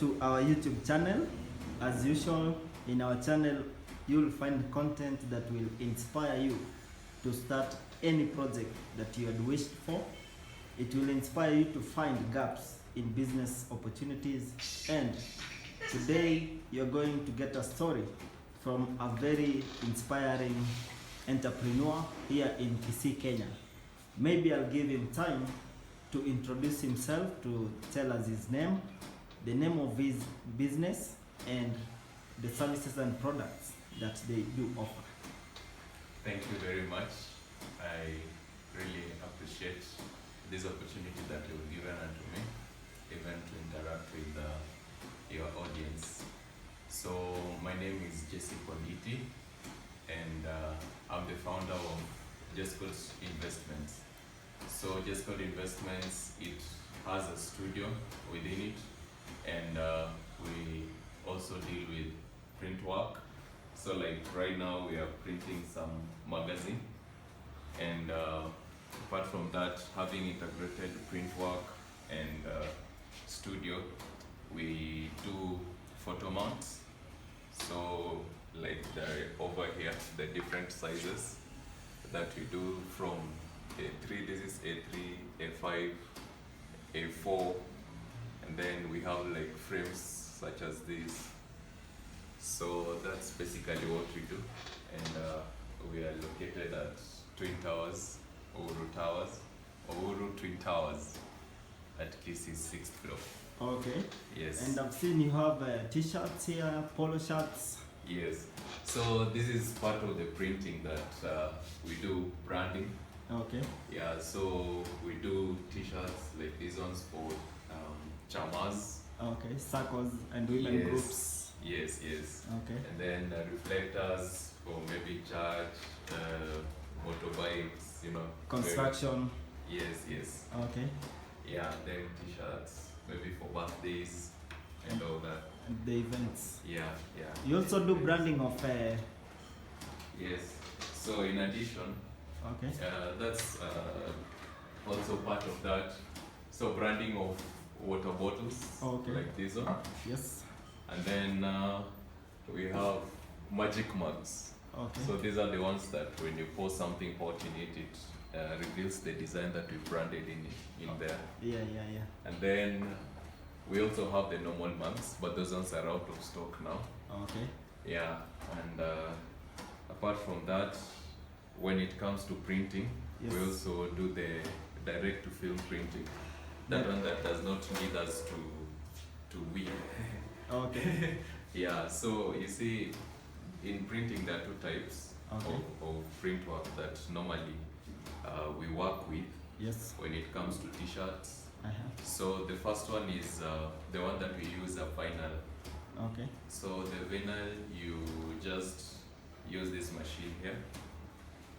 to our YouTube channel. As usual, in our channel, you'll find content that will inspire you to start any project that you had wished for. It will inspire you to find gaps in business opportunities, and today you're going to get a story from a very inspiring entrepreneur here in Kisii, Kenya. Maybe I'll give him time to introduce himself, to tell us his name, the name of his business, and the services and products that they do offer. Thank you very much. I really appreciate this opportunity that you've given unto me, even to interact with your audience. So my name is Jesse Koliti, and I'm the founder of Jescod Investments. So Jescod Investments, it has a studio within it, and we also deal with print work. So like right now we are printing some magazine, and apart from that, having integrated print work and studio, we do photo mounts. So like over here, the different sizes that we do from A3, this is A3, A5, A4, and then we have like frames such as this. So that's basically what we do, and we are located at Twin Towers, Uhuru Twin Towers at Kisii 6th floor. Okay. Yes. And I've seen you have t-shirts here, polo shirts. Yes. So this is part of the printing that we do branding. Okay. Yeah. So we do t-shirts like these ones for chamas. Okay. Circles and women Yes. groups. Yes. Yes. Okay. And then reflectors for maybe church, motorbikes, you know. Construction. Yes. Yes. Okay. Yeah. Then t-shirts maybe for birthdays and all that. And the events. Yeah. Yeah. You also do branding of. Yes. So in addition, Okay. that's also part of that. So branding of water bottles, Okay. like this one, Yes. and then we have magic mugs. Okay. So these are the ones that when you pour something hot in it, it reveals the design that we branded in there. Yeah. And then we also have the normal mugs, but those ones are out of stock now. Okay. Yeah, and apart from that, when it comes to printing, Yes. we also do the direct to film printing. That one that does not need us to weave. Okay. Yeah, so you see, in printing there are two types Okay. of print work that normally we work with Yes. when it comes to t-shirts. So So the first one is the one that we use a vinyl. okay. So the vinyl, you just use this machine here.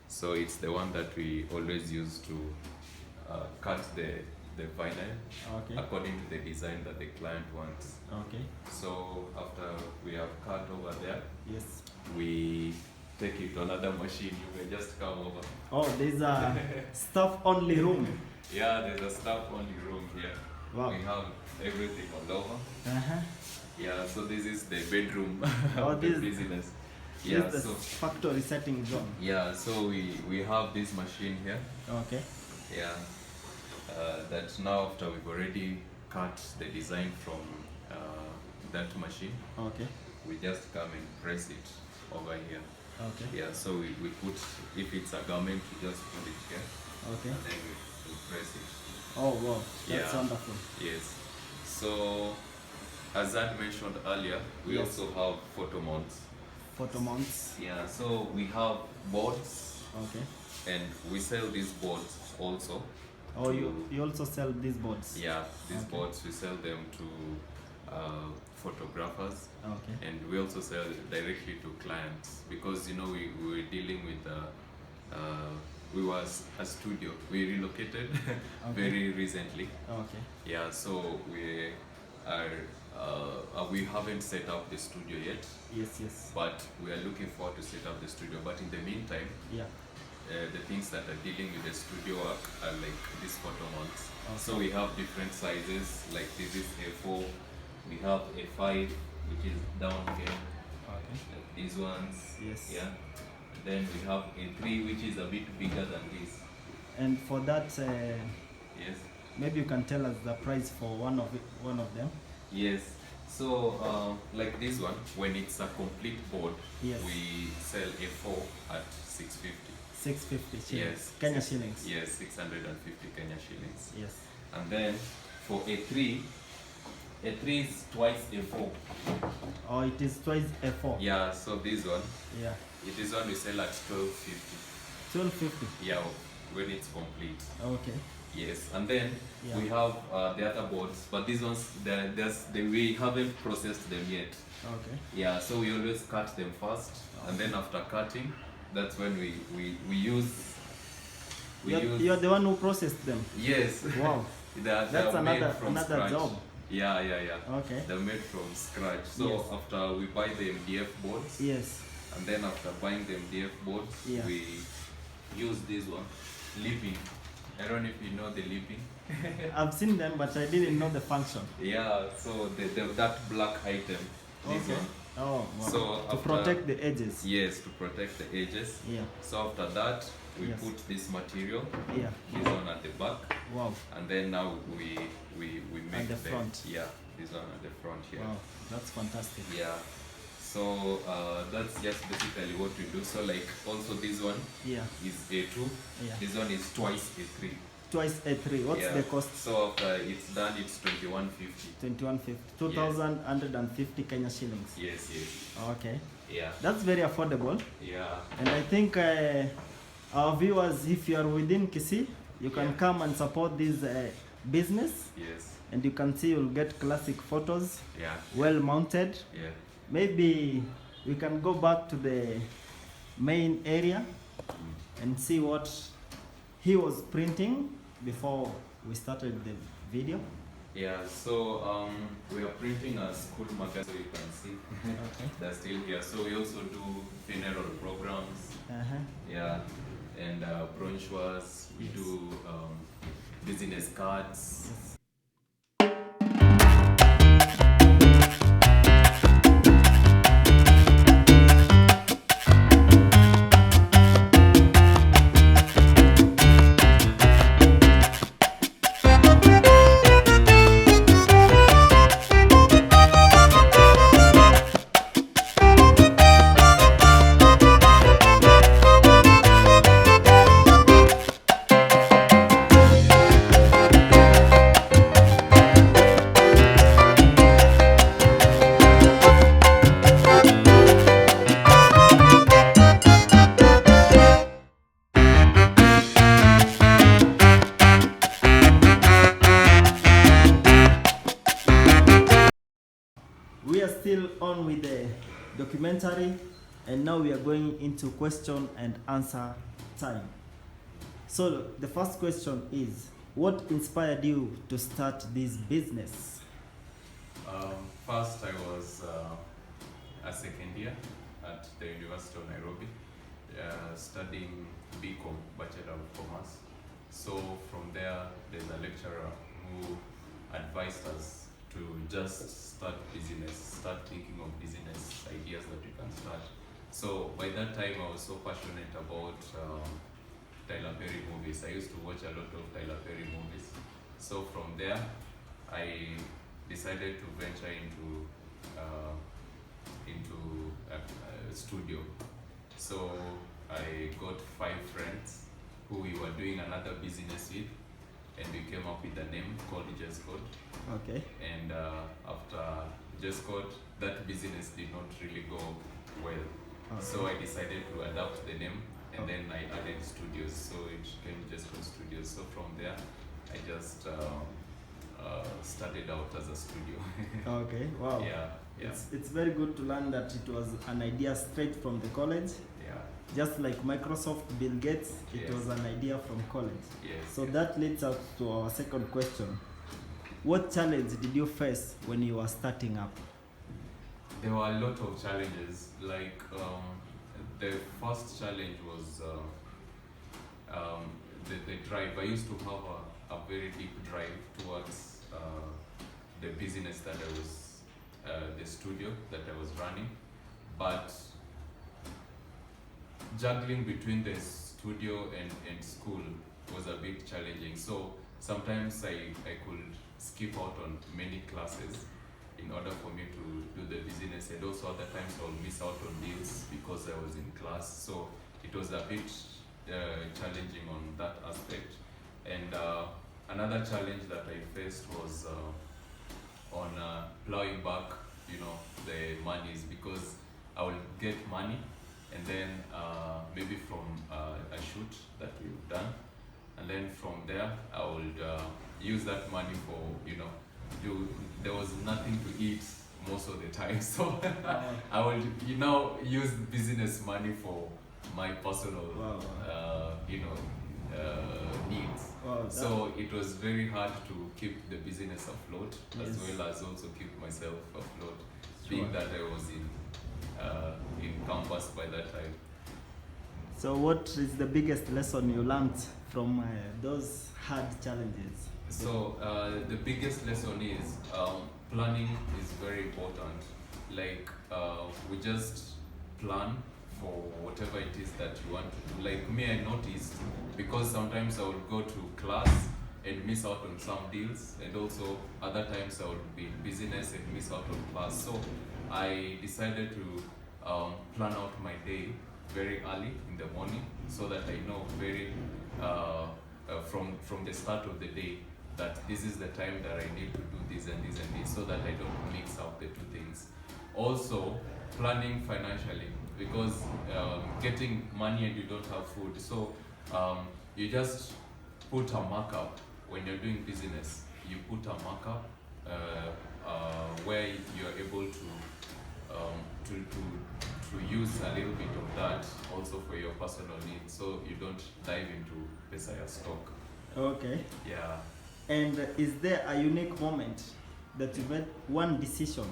So it's the one that we always use to cut the vinyl Okay. according to the design that the client wants. Okay. So after we have cut over there, Yes. we take it to another machine. You may just come over. Oh, there's a staff only room. Yeah, there's a staff only room here. Wow. We have everything all over. Uh-huh. Yeah, so this is the bedroom Oh, of the this- business. This Yeah, is the so factory setting zone. yeah, so we have this machine here. Okay. Yeah, that now after we've already cut the design from that machine, Okay. we just come and press it over here. Okay. Yeah, so we put, if it's a garment, we just put it here, Okay. and then we press it. Oh wow, that's Yeah. wonderful. Yes. So, as I mentioned earlier, we Yes. also have photo mounts. Photo mounts. Yeah, so we have boards, Okay. and we sell these boards also. Oh, you also sell these boards. Yeah, these Okay. boards, we sell them to photographers, Okay. and we also sell directly to clients, because you know we were dealing with we was a studio. We relocated very recently. Okay. Yeah, so we haven't set up the studio yet, Yes. but we are looking forward to set up the studio. But in the meantime, Yeah. the things that are dealing with the studio work are like these photo mounts. Okay. So we have different sizes, like this is A4, we have a 5, which is down here, Okay. like these ones. Yes. Yeah. Then we have a 3, which is a bit bigger than this. And for that, Yes. maybe you can tell us the price for one of them. Yes. So, like this one, when it's a complete board, Yes. we sell a 4 at 650. 650 shillings. Yes. Kenya shillings. Yes, 650 Kenya shillings. Yes. And then for a 3 is twice a 4. Oh, it is twice a 4. Yeah, so this one, Yeah. this one we sell at 1250. 1250. Yeah, when it's complete. Okay. Yes, and then Yeah. we have the other boards, but these ones, we haven't processed them yet. Okay. Yeah, so we always cut them first, and then after cutting, that's when we use. You're the one who processed them. Yes. Wow. They're That's made another from scratch. job. Yeah. Okay. They're made from scratch. So Yes. after we buy the MDF boards, Yes. and then after buying the MDF boards, Yeah. we use this one, leaping. I don't know if you know the leaping. I've seen them, but I didn't know the function. Yeah, so that black item, this Okay. one. Oh, wow. So To after- protect the edges. Yes, to protect the edges. Yeah. So after that, we Yes. put this material, Yeah. this one at the back, Wow. and then now we make the front. Yeah, this one at the front here. Wow. That's fantastic. Yeah. So that's just basically what we do. So like also this one Yeah. is A2. Yeah. This one is twice A3. Twice a 3. What's Yeah. the cost? So after it's done, it's 2150. 2150. 2,150 Kenya shillings. Yes. Okay. Yeah. That's very affordable. Yeah. And I think our viewers, if you are within Kisii, you can Yeah. come and support this business, Yes. and you can see you'll get classic photos, Yeah. well mounted. Yeah. Maybe we can go back to the main area and see what he was printing before we started the video. Yeah. So we are printing a school magazine, so you can see Okay. they're still here. So we also do funeral programs. Uh-huh. Yeah. And brochures. We Yes. do business cards. Yes. We are still on with the documentary, and now we are going into question and answer time. So the first question is, what inspired you to start this business? First, I was a second year at the University of Nairobi, studying BCom, Bachelor of Commerce. So from there, there's a lecturer who advised us to just start thinking of business ideas that we can start. So by that time, I was so passionate about Tyler Perry movies. I used to watch a lot of Tyler Perry movies. So from there, I decided to venture into a studio. So I got 5 friends who we were doing another business with, and we came up with a name called Just Code. Okay. And after Just Code, that business did not really go well. Okay. So I decided to adapt the name, and then I added studios. So it became Just Code Studios. So from there, I just started out as a studio. Okay. Wow. Yeah. It's very good to learn that it was an idea straight from the college. Yeah. Just like Microsoft, Bill Gates, it Yes. was an idea from college. Yes. So that leads us to our second question. What challenge did you face when you were starting up? There were a lot of challenges. Like the first challenge was the drive. I used to have a very deep drive towards the business that I was the studio that I was running, but juggling between the studio and school was a bit challenging. So sometimes I could skip out on many classes in order for me to do the business, and also other times I would miss out on deals because I was in class. So it was a bit challenging on that aspect. And another challenge that I faced was on plowing back, the monies, because I will get money and then maybe from a shoot that we've done, and then from there I would use that money for, there was nothing to eat most of the time, so I would use business money for my personal needs. So it was very hard to keep the business afloat, as well as also keep myself afloat, being that I was in campus by that time. So what is the biggest lesson you learned from those hard challenges? So the biggest lesson is planning is very important. Like we just plan for whatever it is that you want to do. Like me, I noticed, because sometimes I would go to class and miss out on some deals, and also other times I would be in business and miss out on class. So I decided to plan out my day very early in the morning, so that I know very from the start of the day that this is the time that I need to do this and this and this, so that I don't mix up the two things. Also, planning financially, because getting money and you don't have food, so you just put a markup when you're doing business. You put a markup where you're able to use a little bit of that also for your personal needs, so you don't dive into Pesaya stock. Okay. Yeah. And is there a unique moment that you made one decision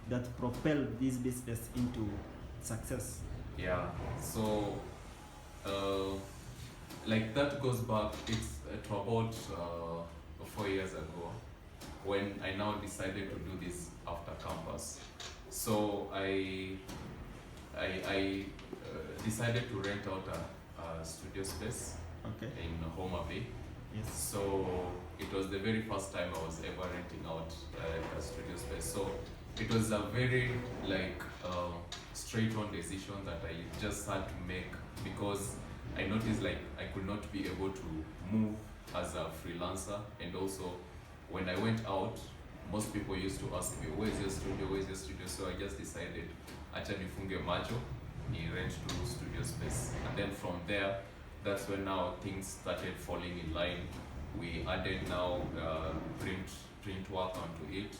that propelled this business into success? Yeah. So like that goes back, it's to about 4 years ago, when I now decided to do this after campus. So I decided to rent out a studio space in Homa Bay. Yes. So it was the very first time I was ever renting out a studio space. So it was a very straight-on decision that I just had to make, because I noticed I could not be able to move as a freelancer, and also when I went out, most people used to ask me, where's your studio, where's your studio? So I just decided, acha nifunge macho, ni rent to studio space. And then from there, that's when now things started falling in line. We added now print work onto it.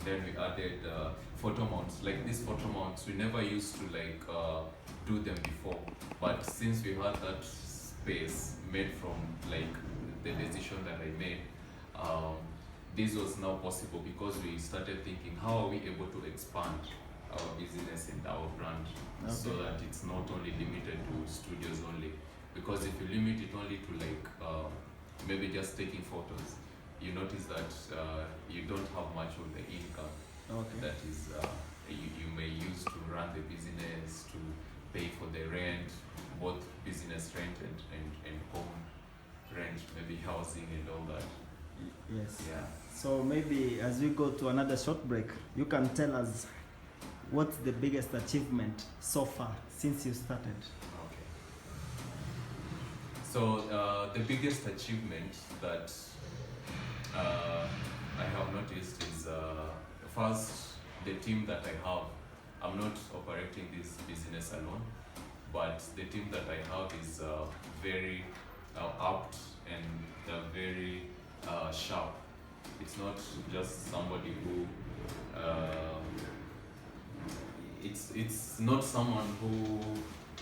Then we added photo mounts. Like these photo mounts, we never used to do them before. But since we had that space made from the decision that I made, this was now possible, because we started thinking, how are we able to expand our business and our brand, so that it's not only limited to studios only. Because if you limit it only to maybe just taking photos, you notice that you don't have much of the income that is you may use to run the business, to pay for the rent, both business rent and home rent, maybe housing and all that. Yes. Yeah. So maybe as we go to another short break, you can tell us what's the biggest achievement so far since you started. Okay. So the biggest achievement that I have noticed is first, the team that I have. I'm not operating this business alone, but the team that I have is very apt and very sharp. It's not just somebody who it's not someone who,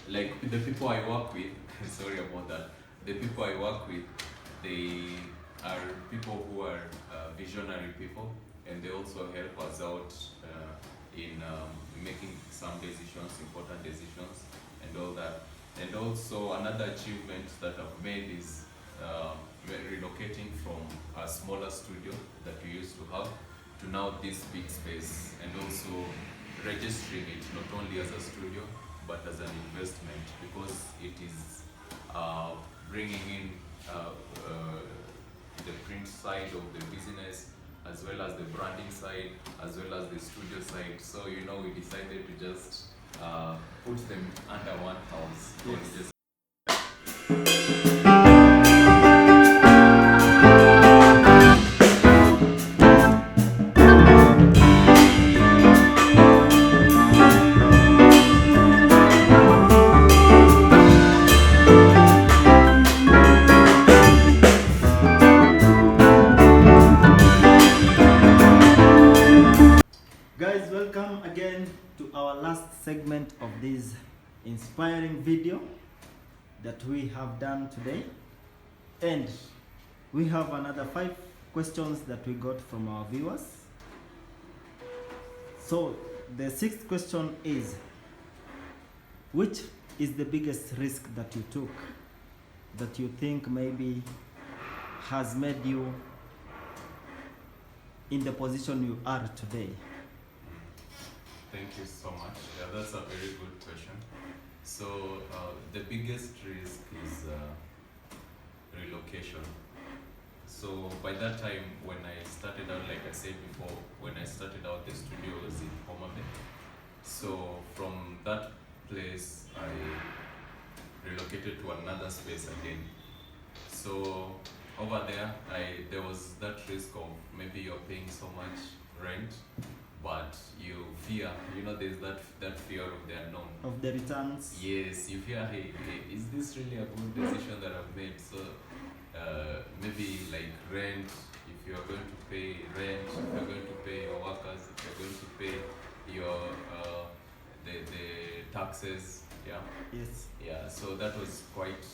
the people I work with sorry about that, the people I work with, they are people who are visionary people, and they also help us out in making some decisions, important decisions and all that. And also another achievement that I've made is relocating from a smaller studio that we used to have to now this big space, and also registering it not only as a studio but as an investment, because it is bringing in the print side of the business, as well as the branding side, as well as the studio side. So we decided to just put them under one house. Yes. Guys, welcome again to our last segment of this inspiring video that we have done today, and we have another 5 questions that we got from our viewers. So the 6th question is, which is the biggest risk that you took that you think maybe has made you in the position you are today? Thank you so much. Yeah, that's a very good question. So the biggest risk is relocation. So by that time, when I started out, like I said before, when I started out, the studio was in Homa Bay. So from that place, I relocated to another space again. So over there was that risk of maybe you're paying so much rent, but you fear, there's that fear of the unknown. Of the returns? Yes, you fear, hey, is this really a good decision that I've made? So maybe like rent, if you're going to pay rent, if you're going to pay your workers, if you're going to pay your the taxes, yeah. Yes. Yeah, so that was quite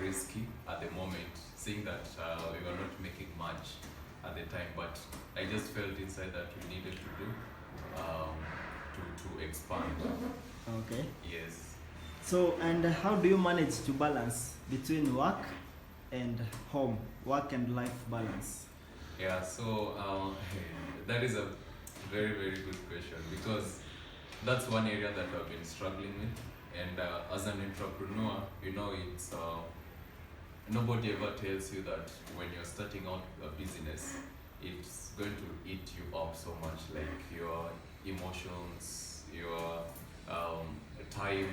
risky at the moment, seeing that we were not making much at the time, but I just felt inside that we needed to do to expand. Okay. Yes. So, and how do you manage to balance between work and home, work and life balance? Yeah, so that is a very, very good question, because that's one area that I've been struggling with. And as an entrepreneur, it's nobody ever tells you that when you're starting out a business, it's going to eat you up so much, like your emotions, your time,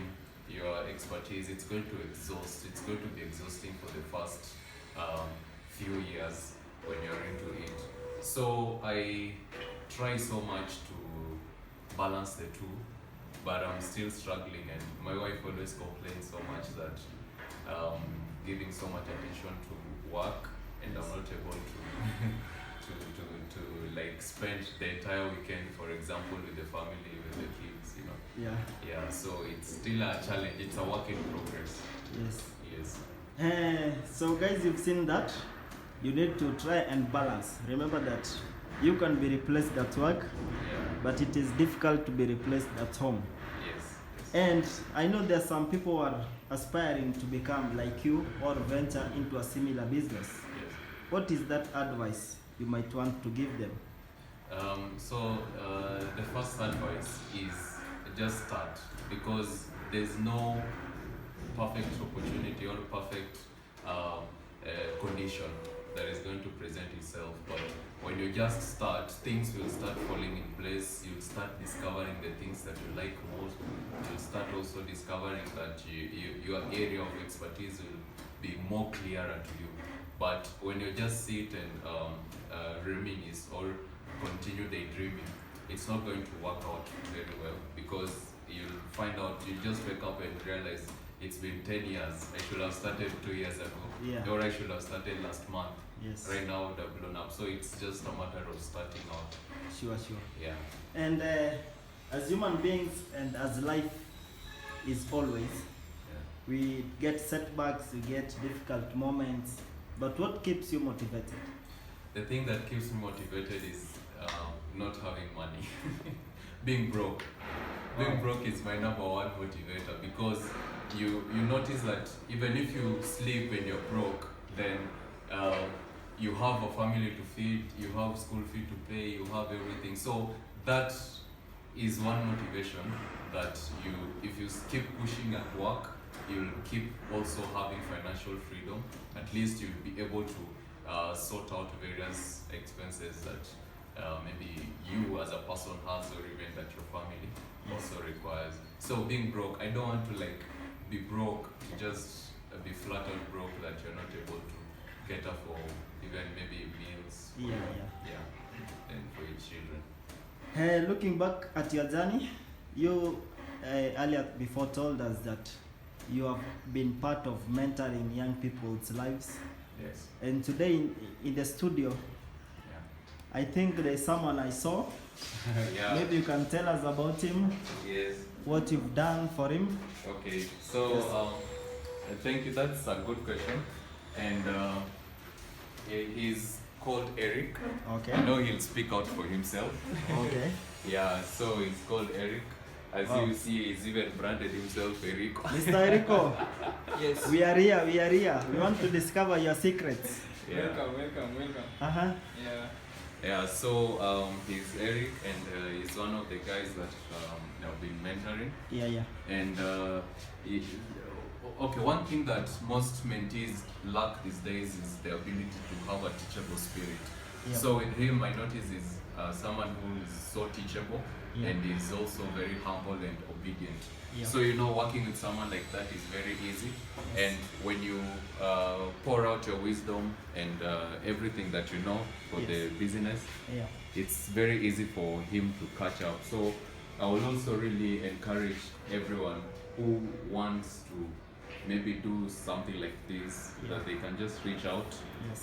your expertise. It's going to exhaust. It's going to be exhausting for the first few years when you're into it. So I try so much to balance the two, but I'm still struggling, and my wife always complains so much that giving so much attention to work, and I'm not able to like spend the entire weekend, for example, with the family, with the kids, Yeah, so it's still a challenge. It's a work in progress. Yes. Yes. So guys, you've seen that you need to try and balance. Remember that you can be replaced at work, but it is difficult to be replaced at home. Yes. And I know there are some people who are aspiring to become like you or venture into a similar business. Yes. What is that advice you might want to give them? So the first advice is just start, because there's no perfect opportunity or perfect condition that is going to present itself. But when you just start, things will start falling in place. You'll start discovering the things that you like most. You'll start also discovering that your area of expertise will be more clearer to you. But when you just sit and reminisce or continue daydreaming, it's not going to work out very well, because you'll find out, you just wake up and realize it's been 10 years. I should have started 2 years ago, or I should have started last month. Yes. Right now, it would have blown up. So it's just a matter of starting out. Sure. Yeah. And as human beings, and as life is always, we get setbacks, we get difficult moments, but what keeps you motivated? The thing that keeps me motivated is not having money. Being broke. Being broke is my number one motivator, because you notice that even if you sleep and you're broke, then you have a family to feed, you have school fee to pay, you have everything. So that is one motivation that if you keep pushing at work, you'll keep also having financial freedom. At least you'll be able to sort out various expenses that maybe you as a person has, or even that your family also requires. So being broke, I don't want to like be broke, just be flat out broke that you're not able to cater for even maybe meals. And for your children. Looking back at your journey, you earlier before told us that you have been part of mentoring young people's lives. Yes. And today in the studio, I think there's someone I saw. Maybe you can tell us about him. Yes. What you've done for him. Okay. So thank you. That's a good question. And he's called Eric. Okay. I know he'll speak out for himself. Okay. So he's called Eric. As you see, he's even branded himself Eric. Mr. Erico. Yes. We are here. We want to discover your secrets. Welcome. So he's Eric, and he's one of the guys that I've been mentoring. And one thing that most mentees lack these days is the ability to have a teachable spirit. So with him, I notice is someone who is so teachable, and is also very humble and obedient. So working with someone like that is very easy. And when you pour out your wisdom and everything that you know for the business, it's very easy for him to catch up. So I will also really encourage everyone who wants to maybe do something like this, that they can just reach out,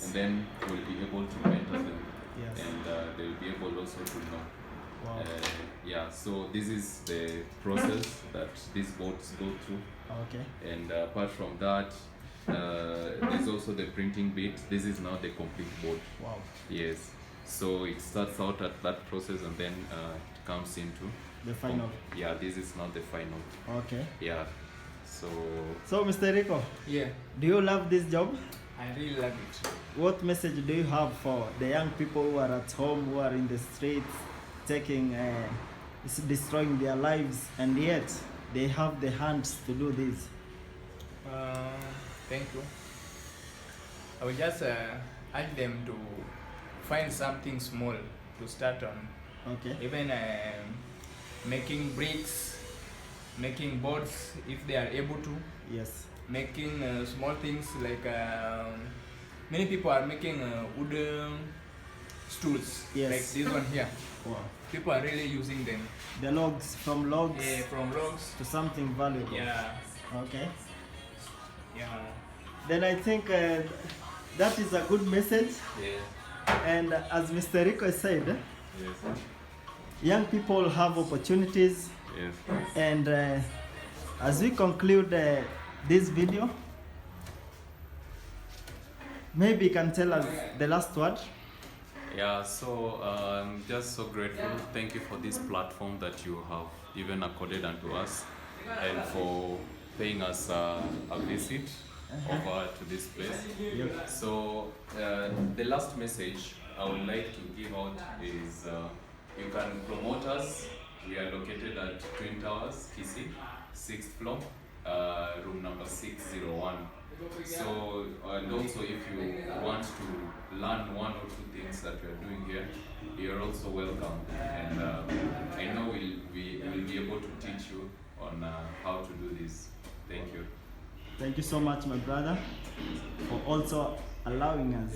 and then we'll be able to mentor them, and they'll be able also to know. So this is the process that these boards go through. And apart from that, there's also the printing bit. This is now the complete board. So it starts out at that process, and then it comes into the final. This is not the final. So Mr. Rico, do you love this job? I really love it. What message do you have for the young people who are at home, who are in the streets, destroying their lives, and yet they have the hands to do this? Thank you. I will just urge them to find something small to start on. Even making bricks, making boards if they are able to. Making small things like many people are making wooden stools, like this one here. People are really using them. The logs, from logs. From logs to something valuable. Okay. Then I think that is a good message. And as Mr. Rico said, young people have opportunities. And as we conclude this video, maybe you can tell us the last word. So I'm just so grateful. Thank you for this platform that you have even accorded unto us, and for paying us a visit over to this place. So the last message I would like to give out is you can promote us. We are located at Twin Towers, Kisii, 6th floor, room number 601. So, and also if you want to learn one or two things that we are doing here, you're also welcome. And I know we will be able to teach you on how to do this. Thank you. Thank you so much, my brother, for also allowing us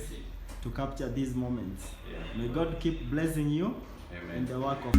to capture these moments. May God keep blessing you in the work of